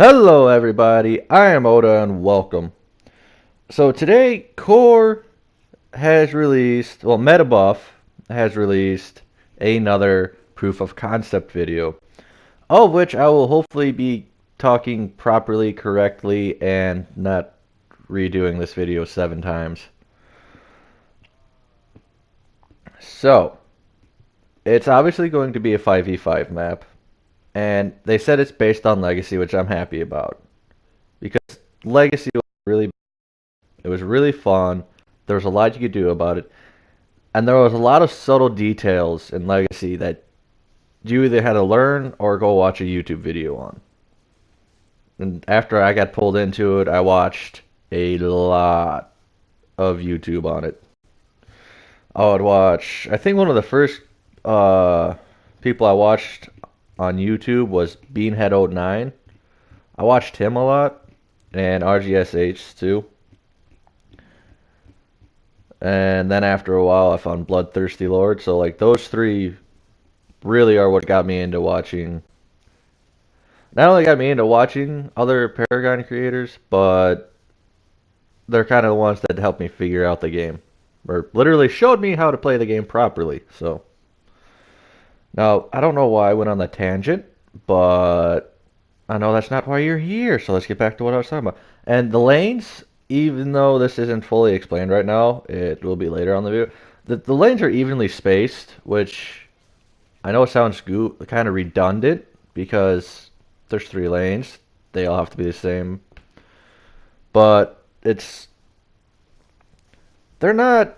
Hello everybody, I am Oda and welcome. So today Core has released, Metabuff has released another proof of concept video, all of which I will hopefully be talking properly, correctly, and not redoing this video 7 times. So, it's obviously going to be a 5v5 map, and they said it's based on Legacy, which I'm happy about. Because Legacy was really fun. There was a lot you could do about it. And there was a lot of subtle details in Legacy that you either had to learn or go watch a YouTube video on. And after I got pulled into it, I watched a lot of YouTube on it. I would watch, I think one of the first people I watched on YouTube was Beanhead09. I watched him a lot, and RGSH too. And then after a while, I found Bloodthirsty Lord. So like those three really are what got me into watching. Not only got me into watching other Paragon creators, but they're kind of the ones that helped me figure out the game, or literally showed me how to play the game properly. So now I don't know why I went on that tangent, but I know that's not why you're here. So let's get back to what I was talking about. And the lanes, even though this isn't fully explained right now, it will be later on the video. The lanes are evenly spaced, which I know it sounds kind of redundant because there's 3 lanes. They all have to be the same. But they're not,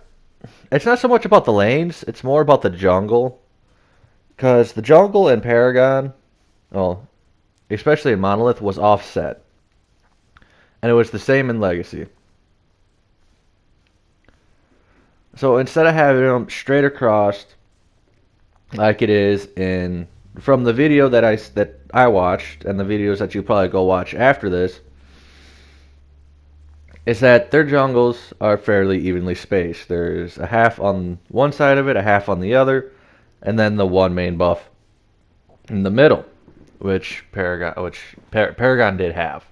it's not so much about the lanes, it's more about the jungle. Because the jungle in Paragon, well, especially in Monolith, was offset. And it was the same in Legacy. So instead of having them straight across like it is in from the video that I watched and the videos that you probably go watch after this, is that their jungles are fairly evenly spaced. There's a half on one side of it, a half on the other, and then the one main buff in the middle, which Paragon did have.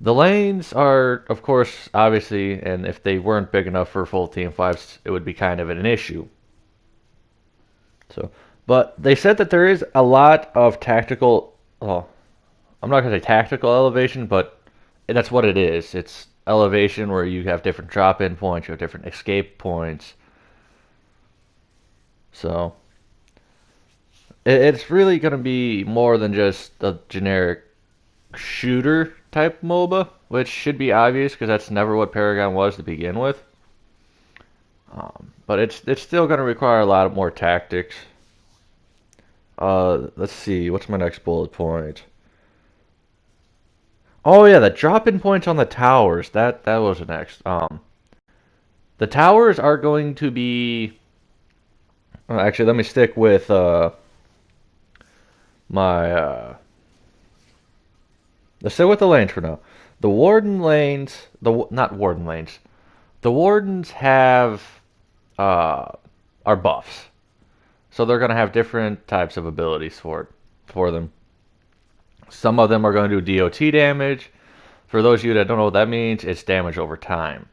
The lanes are, of course, obviously, and if they weren't big enough for full team fives, it would be kind of an issue. So, but they said that there is a lot of tactical. Well, I'm not gonna say tactical elevation, but that's what it is. It's elevation where you have different drop-in points, you have different escape points. So it's really gonna be more than just a generic shooter type MOBA, which should be obvious because that's never what Paragon was to begin with. But it's still gonna require a lot more tactics. Let's see, what's my next bullet point? Oh yeah, the drop-in points on the towers. That was the next. The towers are going to be. Actually, let me stick with my. Let's stick with the lanes for now. The warden lanes, not warden lanes. The wardens have are buffs, so they're gonna have different types of abilities for them. Some of them are going to do DOT damage. For those of you that don't know what that means, it's damage over time.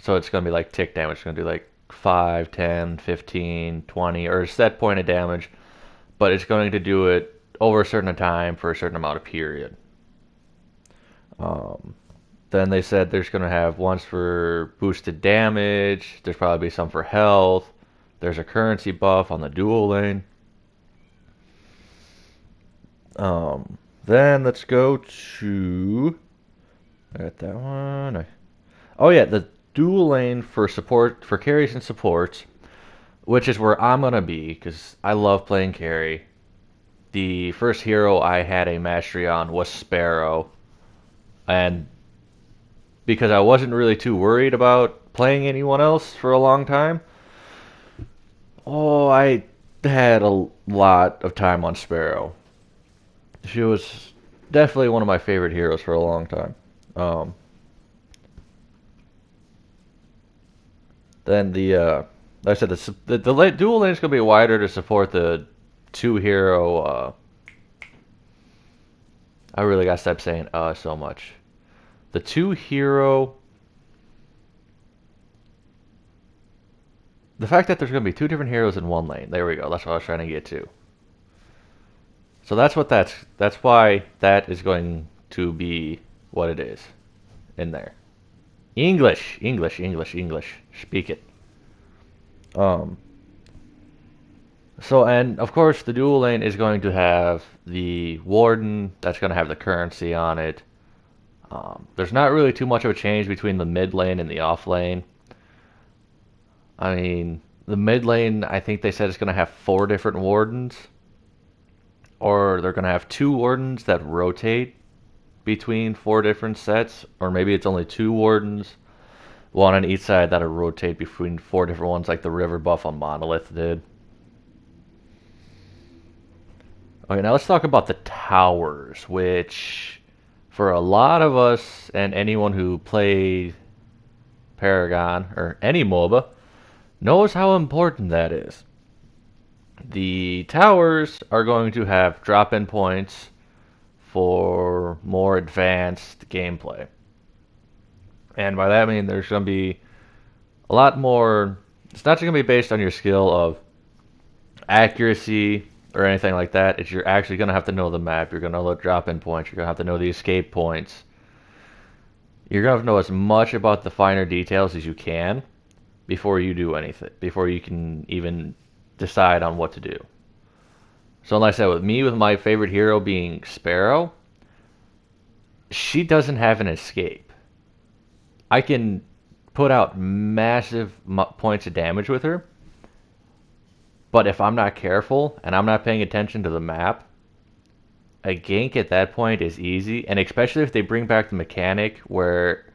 So it's going to be like tick damage. It's going to do like 5, 10, 15, 20, or a set point of damage. But it's going to do it over a certain time for a certain amount of period. Then they said there's going to have ones for boosted damage. There's probably some for health. There's a currency buff on the dual lane. Then let's go to. I got that one. Oh yeah, the dual lane for support for carries and supports, which is where I'm gonna be because I love playing carry. The first hero I had a mastery on was Sparrow, and because I wasn't really too worried about playing anyone else for a long time, I had a lot of time on Sparrow. She was definitely one of my favorite heroes for a long time. Then like I said, the dual lane is going to be wider to support the 2 hero I really gotta stop saying so much. The two hero. The fact that there's gonna be two different heroes in one lane. There we go. That's what I was trying to get to. So that's why that is going to be what it is in there. English, English, English, English. Speak it. Um. So, and of course, the dual lane is going to have the warden. That's going to have the currency on it. There's not really too much of a change between the mid lane and the off lane. I mean, the mid lane, I think they said it's going to have 4 different wardens, or they're going to have 2 wardens that rotate between 4 different sets, or maybe it's only 2 wardens, one on each side that'll rotate between 4 different ones, like the river buff on Monolith did. Okay, now let's talk about the towers, which for a lot of us and anyone who played Paragon or any MOBA knows how important that is. The towers are going to have drop-in points for more advanced gameplay. And by that I mean there's going to be a lot more. It's not just going to be based on your skill of accuracy or anything like that. It's you're actually going to have to know the map. You're going to know the drop-in points. You're going to have to know the escape points. You're going to have to know as much about the finer details as you can before you do anything, before you can even decide on what to do. So like I said, with me, with my favorite hero being Sparrow, she doesn't have an escape. I can put out massive points of damage with her, but if I'm not careful and I'm not paying attention to the map, a gank at that point is easy, and especially if they bring back the mechanic where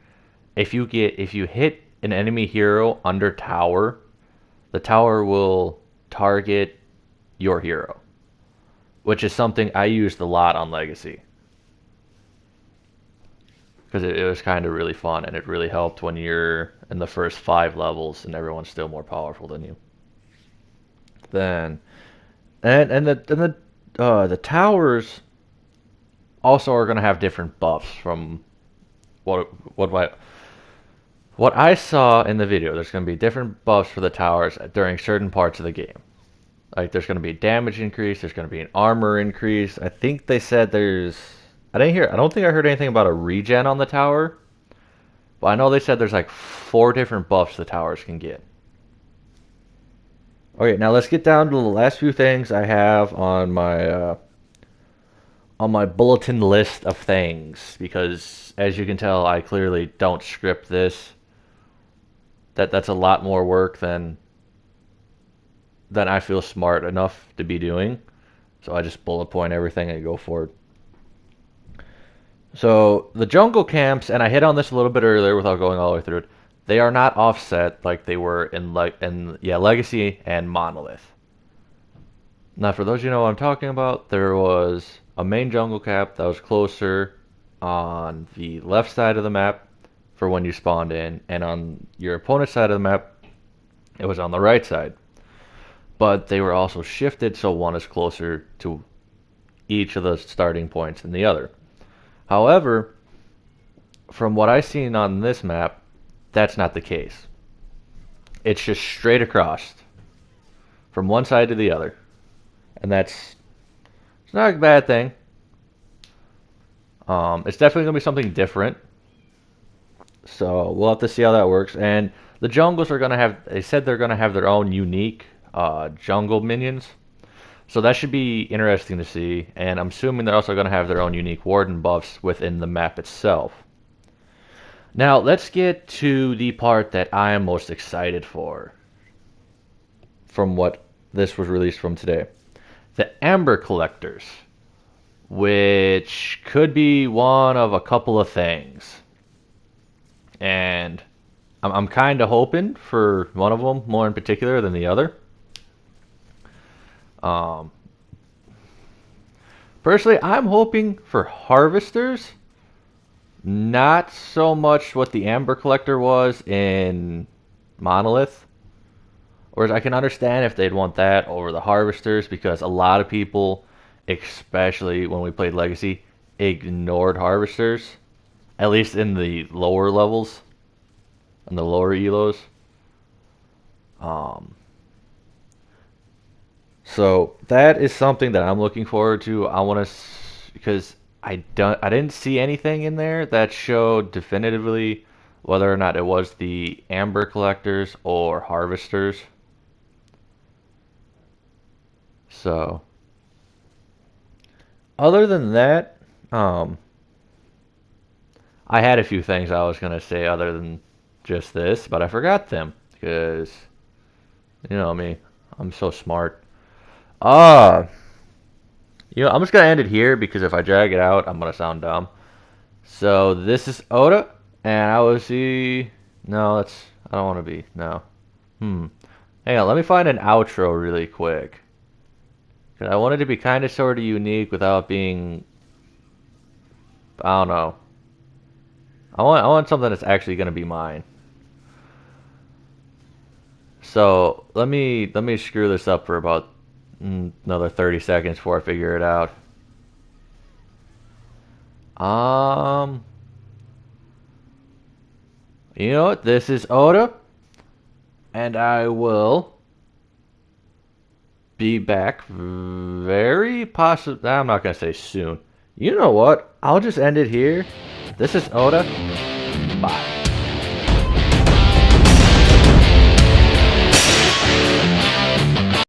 if you hit an enemy hero under tower, the tower will target your hero, which is something I used a lot on Legacy because it was kind of really fun, and it really helped when you're in the first 5 levels and everyone's still more powerful than you. Then the towers also are going to have different buffs from what I saw in the video. There's going to be different buffs for the towers during certain parts of the game. Like there's going to be a damage increase, there's going to be an armor increase. I think they said I don't think I heard anything about a regen on the tower. But I know they said there's like 4 different buffs the towers can get. Okay, now let's get down to the last few things I have on my bulletin list of things, because as you can tell, I clearly don't script this. That's a lot more work than I feel smart enough to be doing. So I just bullet point everything and go for it. So the jungle camps, and I hit on this a little bit earlier without going all the way through it, they are not offset like they were in Legacy and Monolith. Now, for those of you who know what I'm talking about, there was a main jungle cap that was closer on the left side of the map for when you spawned in, and on your opponent's side of the map, it was on the right side. But they were also shifted, so one is closer to each of the starting points than the other. However, from what I've seen on this map, that's not the case. It's just straight across from one side to the other. And it's not a bad thing. It's definitely going to be something different. So we'll have to see how that works. And the jungles are going to have, they said they're going to have their own unique jungle minions. So that should be interesting to see, and I'm assuming they're also going to have their own unique warden buffs within the map itself. Now, let's get to the part that I am most excited for from what this was released from today. The Amber Collectors, which could be one of a couple of things. And I'm kind of hoping for one of them more in particular than the other. Personally, I'm hoping for harvesters, not so much what the Amber Collector was in Monolith. Whereas I can understand if they'd want that over the harvesters, because a lot of people, especially when we played Legacy, ignored harvesters, at least in the lower levels, in the lower elos. Um, so that is something that I'm looking forward to. I want to, because I didn't see anything in there that showed definitively whether or not it was the amber collectors or harvesters. So other than that, um, I had a few things I was gonna say other than just this, but I forgot them because you know me, I'm so smart. Ah, I'm just gonna end it here because if I drag it out, I'm gonna sound dumb. So this is Oda, and I will see. No, that's I don't want to be. No. Hang on, let me find an outro really quick. 'Cause I wanted to be kind of sort of unique without being. I don't know. I want something that's actually gonna be mine. So let me screw this up for about another 30 seconds before I figure it out. Um, you know what? This is Oda, and I will be back very possibly. I'm not gonna say soon. You know what? I'll just end it here. This is Oda. Bye.